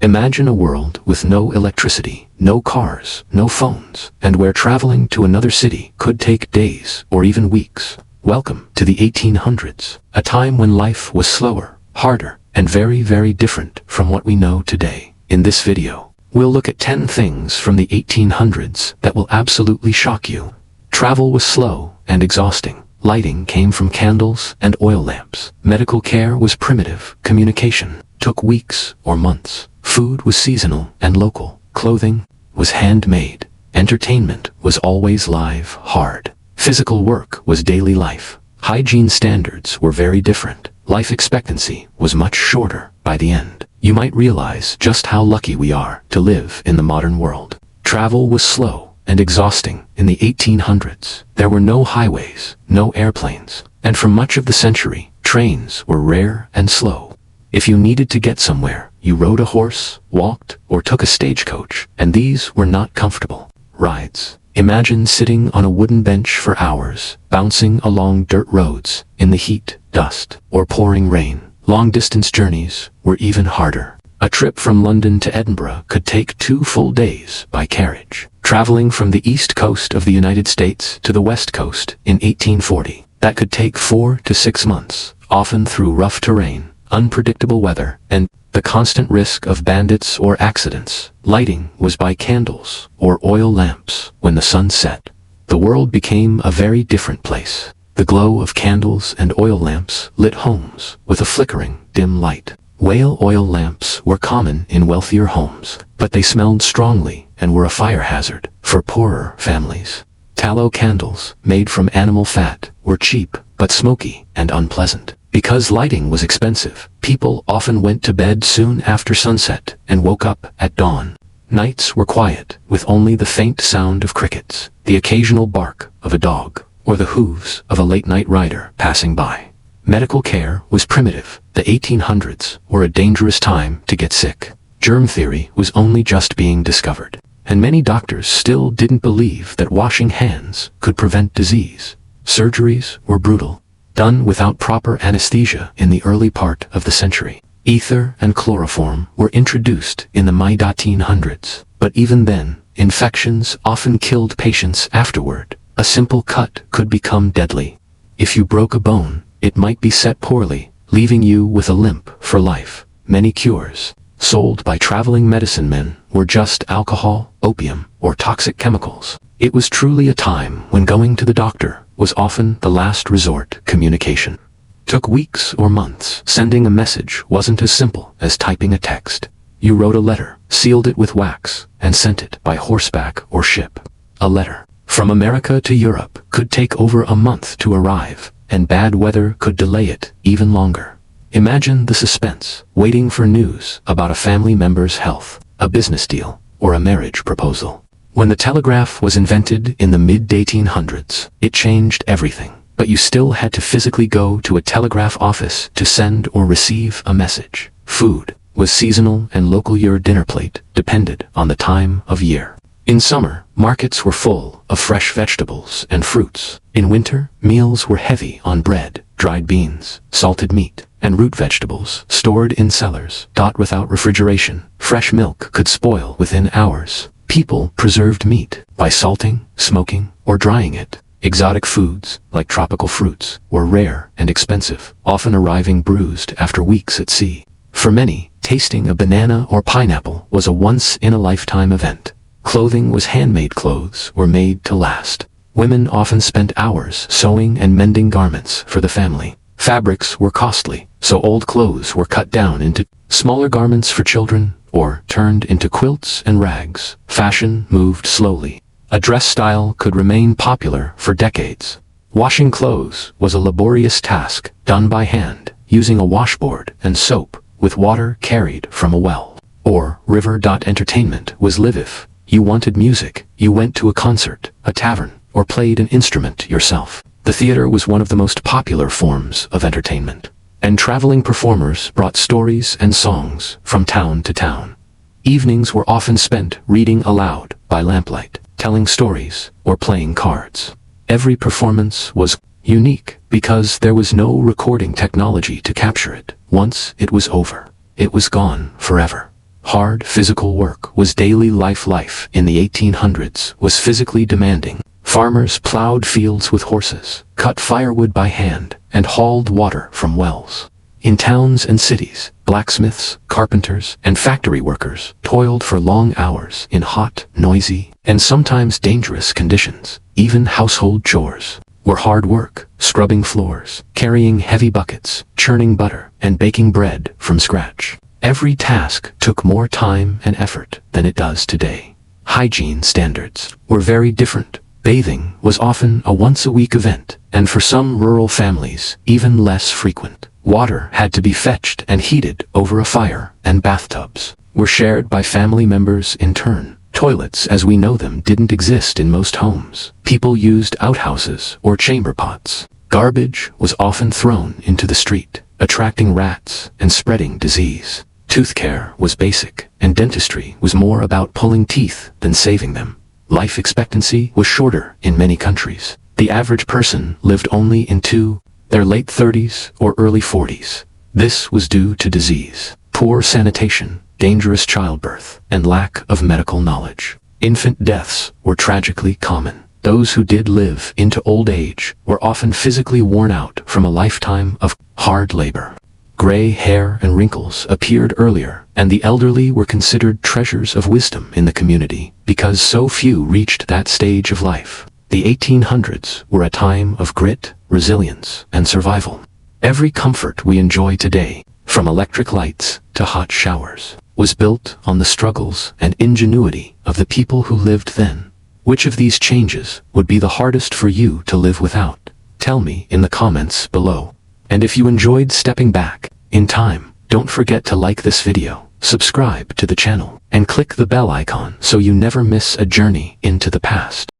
Imagine a world with no electricity, no cars, no phones, and where traveling to another city could take days or even weeks. Welcome to the 1800s, a time when life was slower, harder, and very, very different from what we know today. In this video, we'll look at 10 things from the 1800s that will absolutely shock you. Travel was slow and exhausting. Lighting came from candles and oil lamps. Medical care was primitive. Communication took weeks or months. Food was seasonal and local. Clothing was handmade. Entertainment was always live, hard. Physical work was daily life. Hygiene standards were very different. Life expectancy was much shorter. By the end, you might realize just how lucky we are to live in the modern world. Travel was slow and exhausting in the 1800s. There were no highways, no airplanes, and for much of the century, trains were rare and slow. If you needed to get somewhere, you rode a horse, walked, or took a stagecoach, and these were not comfortable rides. Imagine sitting on a wooden bench for hours, bouncing along dirt roads in the heat, dust, or pouring rain. Long-distance journeys were even harder. A trip from London to Edinburgh could take 2 full days by carriage. Traveling from the east coast of the United States to the west coast in 1840, that could take 4 to 6 months, often through rough terrain, unpredictable weather, and the constant risk of bandits or accidents. Lighting was by candles or oil lamps. When the sun set, the world became a very different place. The glow of candles and oil lamps lit homes with a flickering, dim light. Whale oil lamps were common in wealthier homes, but they smelled strongly and were a fire hazard for poorer families. Tallow candles, made from animal fat, were cheap but smoky and unpleasant. Because lighting was expensive, people often went to bed soon after sunset and woke up at dawn. Nights were quiet, with only the faint sound of crickets, the occasional bark of a dog, or the hooves of a late-night rider passing by. Medical care was primitive. The 1800s were a dangerous time to get sick. Germ theory was only just being discovered, and many doctors still didn't believe that washing hands could prevent disease. Surgeries were brutal, done without proper anesthesia in the early part of the century. Ether and chloroform were introduced in the mid-1800s, but even then, infections often killed patients afterward. A simple cut could become deadly. If you broke a bone, it might be set poorly, leaving you with a limp for life. Many cures, sold by traveling medicine men, were just alcohol, opium, or toxic chemicals. It was truly a time when going to the doctor was often the last resort. Communication took weeks or months. Sending a message wasn't as simple as typing a text. You wrote a letter, sealed it with wax, and sent it by horseback or ship. A letter from America to Europe could take over a month to arrive, and bad weather could delay it even longer. Imagine the suspense, waiting for news about a family member's health, a business deal, or a marriage proposal. When the telegraph was invented in the mid-1800s, it changed everything, but you still had to physically go to a telegraph office to send or receive a message. Food was seasonal and local. Your dinner plate depended on the time of year. In summer, markets were full of fresh vegetables and fruits. In winter, meals were heavy on bread, dried beans, salted meat, and root vegetables stored in cellars. Without refrigeration, fresh milk could spoil within hours. People preserved meat by salting, smoking, or drying it. Exotic foods, like tropical fruits, were rare and expensive, often arriving bruised after weeks at sea. For many, tasting a banana or pineapple was a once-in-a-lifetime event. Clothing was handmade. Clothes were made to last. Women often spent hours sewing and mending garments for the family. Fabrics were costly, so old clothes were cut down into smaller garments for children, or turned into quilts and rags. Fashion moved slowly. A dress style could remain popular for decades. Washing clothes was a laborious task, done by hand, using a washboard and soap, with water carried from a well or river. Entertainment was live. If you wanted music, you went to a concert, a tavern, or played an instrument yourself. The theater was one of the most popular forms of entertainment, and traveling performers brought stories and songs from town to town. Evenings were often spent reading aloud by lamplight, telling stories, or playing cards. Every performance was unique because there was no recording technology to capture it. Once it was over, it was gone forever. Hard physical work was daily life. Life in the 1800s was physically demanding. Farmers plowed fields with horses, cut firewood by hand, and hauled water from wells. In towns and cities, blacksmiths, carpenters, and factory workers toiled for long hours in hot, noisy, and sometimes dangerous conditions. Even household chores were hard work, scrubbing floors, carrying heavy buckets, churning butter, and baking bread from scratch. Every task took more time and effort than it does today. Hygiene standards were very different. Bathing was often a once-a-week event, and for some rural families, even less frequent. Water had to be fetched and heated over a fire, and bathtubs were shared by family members in turn. Toilets as we know them didn't exist in most homes. People used outhouses or chamber pots. Garbage was often thrown into the street, attracting rats and spreading disease. Tooth care was basic, and dentistry was more about pulling teeth than saving them. Life expectancy was shorter in many countries. The average person lived only into their late 30s or early 40s. This was due to disease, poor sanitation, dangerous childbirth, and lack of medical knowledge. Infant deaths were tragically common. Those who did live into old age were often physically worn out from a lifetime of hard labor. Gray hair and wrinkles appeared earlier, and the elderly were considered treasures of wisdom in the community because so few reached that stage of life. The 1800s were a time of grit, resilience, and survival. Every comfort we enjoy today, from electric lights to hot showers, was built on the struggles and ingenuity of the people who lived then. Which of these changes would be the hardest for you to live without? Tell me in the comments below. And if you enjoyed stepping back in time, don't forget to like this video, subscribe to the channel, and click the bell icon so you never miss a journey into the past.